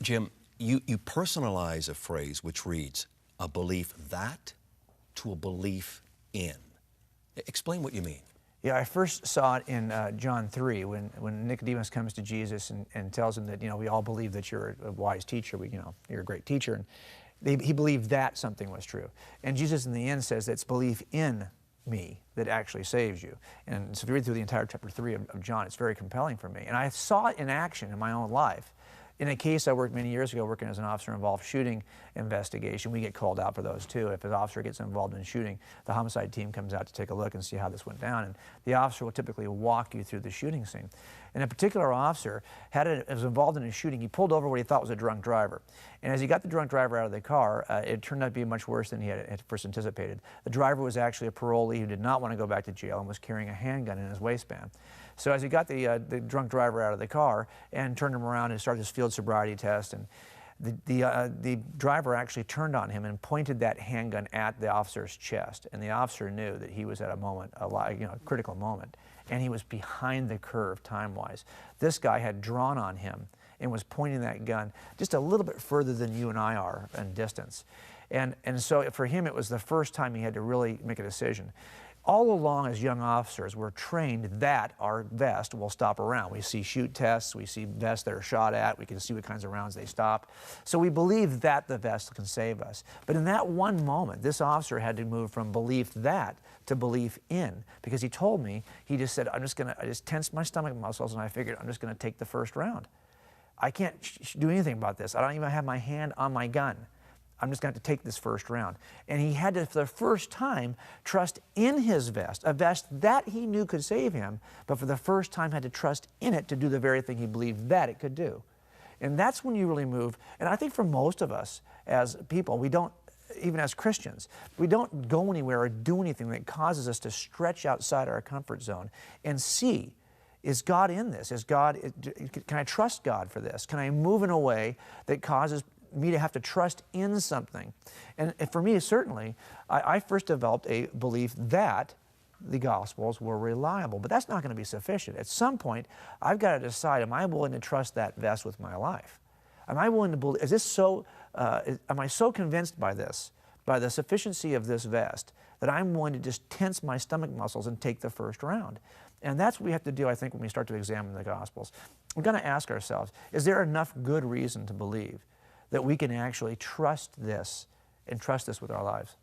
Jim, you personalize a phrase which reads, a belief that to a belief in. Explain what you mean. Yeah, I first saw it in John 3 when Nicodemus comes to Jesus and tells him that, we all believe that you're a wise teacher, you're a great teacher. And he believed that something was true. And Jesus in the end says that it's belief in me that actually saves you. And so if you read through the entire chapter 3 of John, it's very compelling for me. And I saw it in action in my own life. In a case I worked many years ago working as an officer-involved shooting investigation, we get called out for those too. If an officer gets involved in shooting, the homicide team comes out to take a look and see how this went down. And the officer will typically walk you through the shooting scene. And a particular officer was involved in a shooting. He pulled over what he thought was a drunk driver. And as he got the drunk driver out of the car, it turned out to be much worse than he had first anticipated. The driver was actually a parolee who did not want to go back to jail and was carrying a handgun in his waistband. So as he got the drunk driver out of the car and turned him around and started his field sobriety test, and the driver actually turned on him and pointed that handgun at the officer's chest. And the officer knew that he was at a critical moment. And he was behind the curve time-wise. This guy had drawn on him and was pointing that gun just a little bit further than you and I are in distance. And so for him, it was the first time he had to really make a decision. All along as young officers, we're trained that our vest will stop a round. We see shoot tests, we see vests that are shot at, we can see what kinds of rounds they stop. So we believe that the vest can save us. But in that one moment, this officer had to move from belief that to belief in, because he told me, he just said, I just tensed my stomach muscles and I figured I'm just gonna take the first round. I can't do anything about this. I don't even have my hand on my gun. I'm just going to have to take this first round. And he had to, for the first time, trust in his vest, a vest that he knew could save him, but for the first time had to trust in it to do the very thing he believed that it could do. And that's when you really move. And I think for most of us as people, we don't, even as Christians, we don't go anywhere or do anything that causes us to stretch outside our comfort zone and see, is God in this? Can I trust God for this? Can I move in a way that causes me to have to trust in something? And for me, certainly, I first developed a belief that the Gospels were reliable, but that's not going to be sufficient. At some point, I've got to decide, am I willing to trust that vest with my life? Am I willing to believe, am I so convinced by this, by the sufficiency of this vest, that I'm willing to just tense my stomach muscles and take the first round? And that's what we have to do, I think, when we start to examine the Gospels. We're going to ask ourselves, is there enough good reason to believe that we can actually trust this and trust this with our lives?